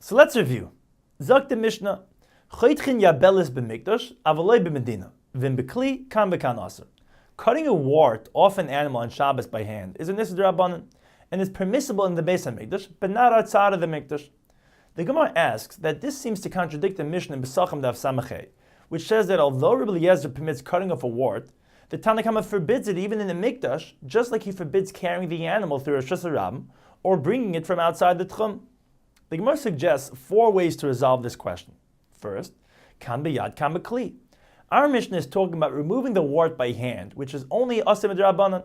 So let's review. Zok the Mishnah, Choitchin yabelis b'mikdash, avaloi b'medina, v'im b'kli, kam b'kan aser. Cutting a wart off an animal on Shabbos by hand is an issur d'Rabbanan, and is permissible in the Beis HaMikdash, but not outside of the Mikdash. The Gemara asks that this seems to contradict the Mishnah in Pesachim Daf Samachay, which says that although Rabbi Eliezer permits cutting off a wart, the Tanna Kama forbids it even in the Mikdash, just like he forbids carrying the animal through Rosh Hashanah or bringing it from outside the Tchum. The Gemara suggests 4 ways to resolve this question. First, kan b'yad, kan b'kli. Our Mishnah is talking about removing the wart by hand, which is only aseh midrabanan,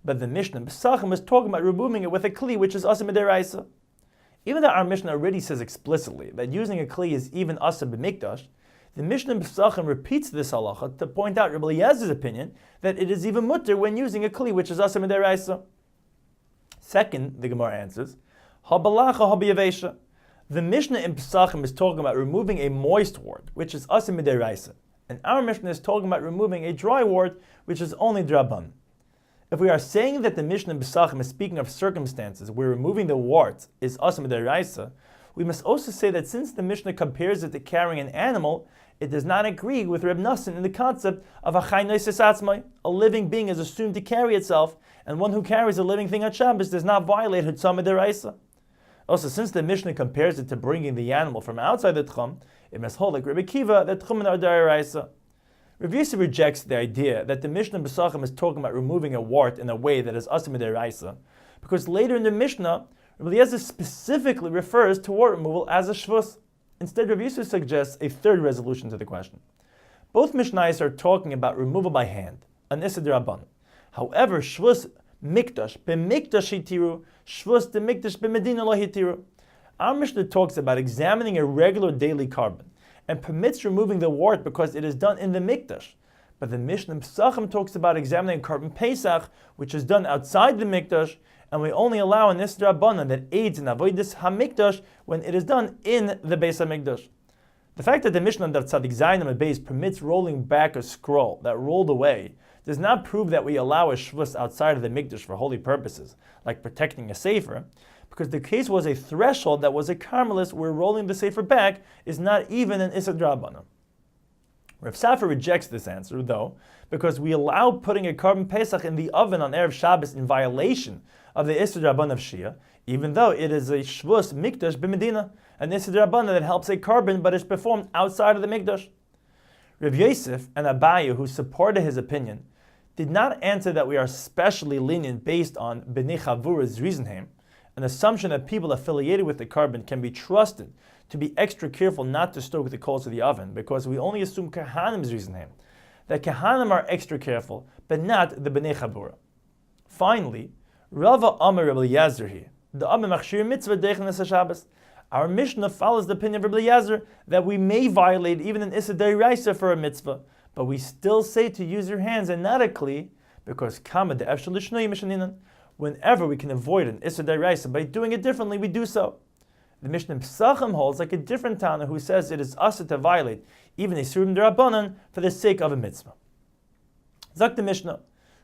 but the Mishnah in Pesachim is talking about removing it with a kli, which is aseh midaraisa. Even though our Mishnah already says explicitly that using a kli is even aseh b'mikdash, the Mishnah in Pesachim repeats this halacha to point out Rabbi Eliezer's opinion that it is even mutter when using a kli, which is aseh midaraisa. Second, the Gemara answers, habalacha habiyavesha. The Mishnah in Pesachim is talking about removing a moist wart, which is aseh midaraisa, and our Mishnah is talking about removing a dry wart, which is only draban. If we are saying that the Mishnah in Pesachim is speaking of circumstances where removing the wart is aseh midaraisa, we must also say that since the Mishnah compares it to carrying an animal, it does not agree with Reb Nassan in the concept of a chay noises atzmai. A living being is assumed to carry itself, and one who carries a living thing on Shabbos does not violate Hutzah midaraisa. Also, since the Mishnah compares it to bringing the animal from outside the Tchum, it must hold like Rebbe Kiva that Tchumen are d'oraisa. Rav Yosef rejects the idea that the Mishnah in Pesachim is talking about removing a wart in a way that is aseh midaraisa, because later in the Mishnah, Rabbi Eliezer specifically refers to wart removal as a shvus. Instead, Rav Yosef suggests a third resolution to the question. Both Mishnayos are talking about removal by hand, an issur d'Rabbanan. However, shvus mikdash b'mikdash hitiru, shvus de mikdash b'medina lo hitiru. Our Mishnah talks about examining a regular daily carbon and permits removing the wart because it is done in the mikdash. But the Mishnah in Pesachim talks about examining a carbon Pesach, which is done outside the mikdash, and we only allow an issur d'Rabbanan that aids in avodas hamikdash when it is done in the Beis HaMikdash. The fact that the Mishnah in Tzadik Zayin Amud Beis permits rolling back a scroll that rolled away does not prove that we allow a shvus outside of the mikdash for holy purposes, like protecting a sefer, because the case was a threshold that was a carmelis where rolling the sefer back is not even an issur d'Rabbanan. Rav Safar rejects this answer, though, because we allow putting a carbon Pesach in the oven on Erev Shabbos in violation of the issur d'Rabbanan of Shia, even though it is a shvus mikdash b'medina, an issur d'Rabbanan that helps a carbon but is performed outside of the mikdash. Rav Yosef and Abaye, who supported his opinion, did not answer that we are specially lenient based on B'nei Chavura's Rizenheim, an assumption that people affiliated with the carbon can be trusted to be extra careful not to stoke the coals of the oven, because we only assume Kahanim's Rizenheim, that Kahanim are extra careful, but not the B'nei Chavura. Finally, Rava Amar Rabbi Eliezer here, the Amar Machshir Mitzvah Deichen Shabbos. Our Mishnah follows the opinion of Rabbi Eliezer that we may violate even an issur d'oraisa for a mitzvah, but we still say to use your hands and not a kli, because kama de'efshel l'shnoi mishaninan. Whenever we can avoid an issur d'oraisa by doing it differently, we do so. The Mishnah in Pesachim holds like a different Tana who says it is asur to violate even a isurim d'Rabbanan for the sake of a mitzvah. Zok the Mishnah,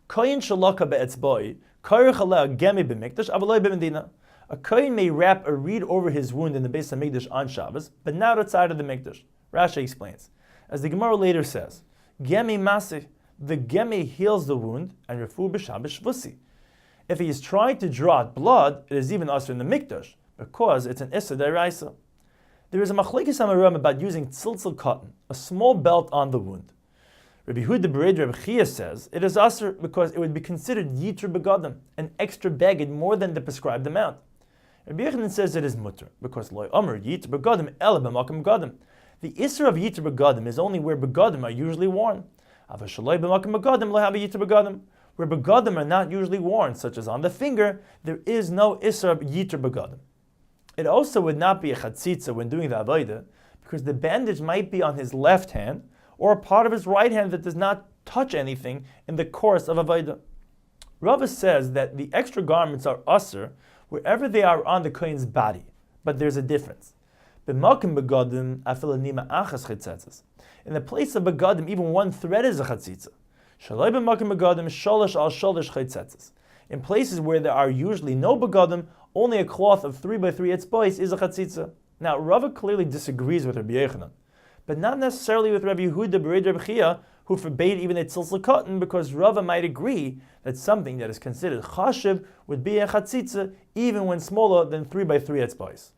koyin shalaka be'etzboi, koyer chaleh gemi b'mikdash, avaloi b'medina. A kohen may wrap a reed over his wound in the Beis HaMikdash on Shabbos, but not outside of the Mikdash. Rashi explains, as the Gemara later says, Gemi masih, the gemi heals the wound, and refu b'Shabbos shvusi. If he is trying to draw out blood, it is even asur in the Mikdash, because it's an issur d'oraisa. There is a machlekes amarim about using tziltzil cotton, a small belt on the wound. Rabbi Yehuda Bered Rabbi Chia says it is asur because it would be considered yitr begadim, an extra baggage more than the prescribed amount. Rabbi Yochanan says it is mutter because loy amr yitr begadim ela b'makom begadim. The issur of yitr begadim is only where begadim are usually worn. Avashaloi b'makom begadim lo have a yitr begadim. Where begadim are not usually worn, such as on the finger, there is no issur of yitr begadim. It also would not be a chatzitza when doing the avodah, because the bandage might be on his left hand or a part of his right hand that does not touch anything in the course of avodah. Rava says that the extra garments are asur wherever they are on the kohen's body, but there's a difference. In the place of begadim, even one thread is a chatzitza. In places where there are usually no begadim, only a cloth of 3 by 3 etzbos is a chatzitza. Now, Rava clearly disagrees with Rabbi Yochanan, but not necessarily with Rabbi Yehuda Bered Rabbi Chia, who forbade even a tzilzal cotton, because Rava might agree that something that is considered chashiv would be a chatzitza even when smaller than 3 by 3 etzbais.